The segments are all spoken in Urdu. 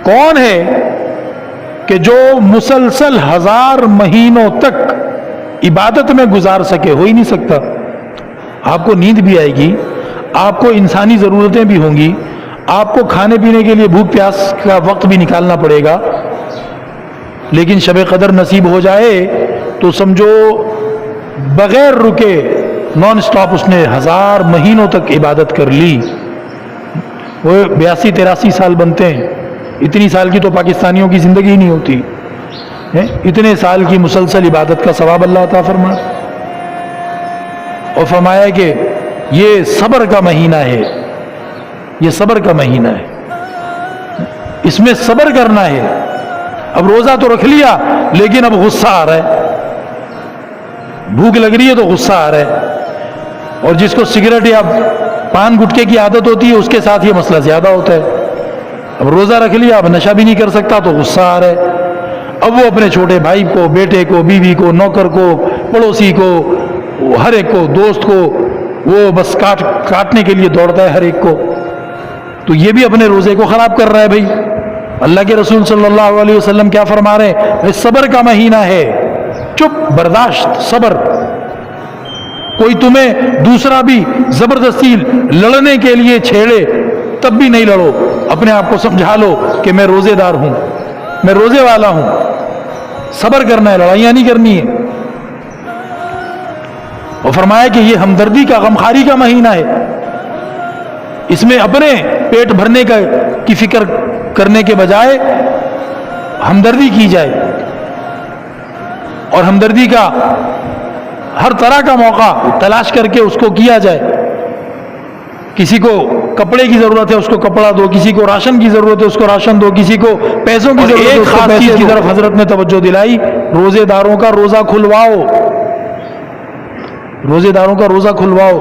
کون ہے کہ جو مسلسل 1000 مہینوں تک عبادت میں گزار سکے؟ ہو ہی نہیں سکتا. آپ کو نیند بھی آئے گی، آپ کو انسانی ضرورتیں بھی ہوں گی، آپ کو کھانے پینے کے لیے بھوک پیاس کا وقت بھی نکالنا پڑے گا، لیکن شب قدر نصیب ہو جائے تو سمجھو بغیر رکے نان سٹاپ اس نے 1000 مہینوں تک عبادت کر لی. وہ 82-83 سال بنتے ہیں. اتنی سال کی تو پاکستانیوں کی زندگی نہیں ہوتی. اتنے سال کی مسلسل عبادت کا ثواب اللہ عطا فرما. اور فرمایا کہ یہ صبر کا مہینہ ہے، یہ صبر کا مہینہ ہے، اس میں صبر کرنا ہے. اب روزہ تو رکھ لیا لیکن اب غصہ آ رہا ہے، بھوک لگ رہی ہے تو غصہ آ رہا ہے. اور جس کو سگریٹ یا پان گٹکے کی عادت ہوتی ہے اس کے ساتھ یہ مسئلہ زیادہ ہوتا ہے. اب روزہ رکھ لیا، اب نشہ بھی نہیں کر سکتا تو غصہ آ رہا ہے. اب وہ اپنے چھوٹے بھائی کو، بیٹے کو، بیوی کو، نوکر کو، پڑوسی کو، ہر ایک کو، دوست کو وہ بس کاٹنے کے لیے دوڑتا ہے ہر ایک کو. تو یہ بھی اپنے روزے کو خراب کر رہا ہے. بھائی اللہ کے رسول صلی اللہ علیہ وسلم کیا فرما رہے ہیں؟ صبر کا مہینہ ہے، چپ، برداشت، صبر. کوئی تمہیں دوسرا بھی زبردستی لڑنے کے لیے چھیڑے تب بھی نہیں لڑو. اپنے آپ کو سمجھا لو کہ میں روزے دار ہوں، میں روزے والا ہوں. صبر کرنا ہے، لڑائیاں نہیں کرنی ہے. اور فرمایا کہ یہ ہمدردی کا، غمخاری کا مہینہ ہے. اس میں اپنے پیٹ بھرنے کی فکر کرنے کے بجائے ہمدردی کی جائے، اور ہمدردی کا ہر طرح کا موقع تلاش کر کے اس کو کیا جائے. کسی کو کپڑے کی ضرورت ہے اس کو کپڑا دو، کسی کو راشن کی ضرورت ہے اس کو راشن دو، کسی کو پیسوں کی ضرورت ہے ایک خاص چیز کی طرف حضرت نے توجہ دلائی، روزے داروں کا روزہ کھلواؤ. روزے داروں کا روزہ کھلواؤ.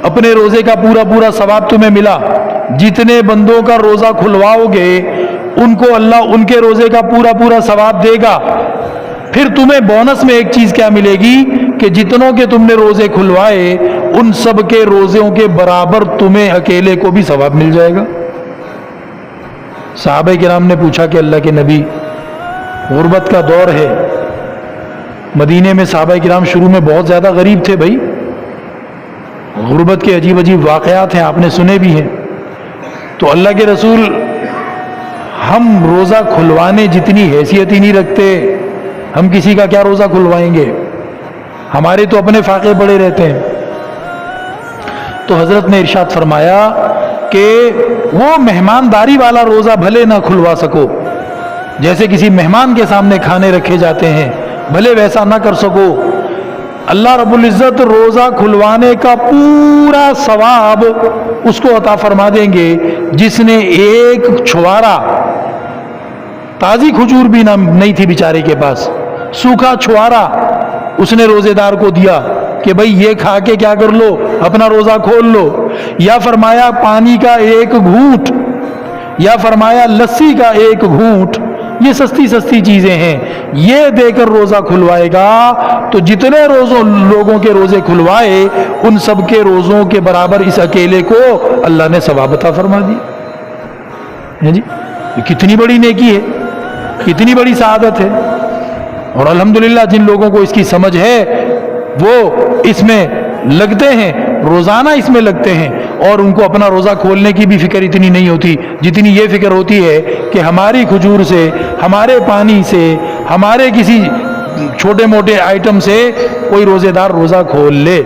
اپنے روزے کا پورا پورا ثواب تمہیں ملا. جتنے بندوں کا روزہ کھلواؤ گے ان کو اللہ ان کے روزے کا پورا پورا ثواب دے گا. پھر تمہیں بونس میں ایک چیز کیا ملے گی کہ جتنوں کے تم نے روزے کھلوائے ان سب کے روزوں کے برابر تمہیں اکیلے کو بھی ثواب مل جائے گا. صحابہ کرام نے پوچھا کہ اللہ کے نبی، غربت کا دور ہے، مدینے میں صحابہ کرام شروع میں بہت زیادہ غریب تھے. بھائی غربت کے عجیب عجیب واقعات ہیں، آپ نے سنے بھی ہیں. تو اللہ کے رسول، ہم روزہ کھلوانے جتنی حیثیت ہی نہیں رکھتے، ہم کسی کا کیا روزہ کھلوائیں گے؟ ہمارے تو اپنے فاقے پڑے رہتے ہیں. تو حضرت نے ارشاد فرمایا کہ وہ مہمانداری والا روزہ بھلے نہ کھلوا سکو، جیسے کسی مہمان کے سامنے کھانے رکھے جاتے ہیں، بھلے ویسا نہ کر سکو، اللہ رب العزت روزہ کھلوانے کا پورا ثواب اس کو عطا فرما دیں گے جس نے ایک چھوارا، تازی کھجور بھی نہیں تھی بیچارے کے پاس، سوکھا چھوارا اس نے روزے دار کو دیا کہ بھئی یہ کھا کے کیا کر لو، اپنا روزہ کھول لو. یا فرمایا پانی کا ایک گھونٹ، یا فرمایا لسی کا ایک گھونٹ، یہ سستی سستی چیزیں ہیں، یہ دے کر روزہ کھلوائے گا تو جتنے لوگوں کے روزے کھلوائے ان سب کے روزوں کے برابر اس اکیلے کو اللہ نے ثواب عطا فرما دیا. جی کتنی بڑی نیکی ہے، کتنی بڑی سعادت ہے. اور الحمدللہ جن لوگوں کو اس کی سمجھ ہے وہ اس میں لگتے ہیں، روزانہ اس میں لگتے ہیں، اور ان کو اپنا روزہ کھولنے کی بھی فکر اتنی نہیں ہوتی جتنی یہ فکر ہوتی ہے کہ ہماری کھجور سے، ہمارے پانی سے، ہمارے کسی چھوٹے موٹے آئٹم سے کوئی روزے دار روزہ کھول لے.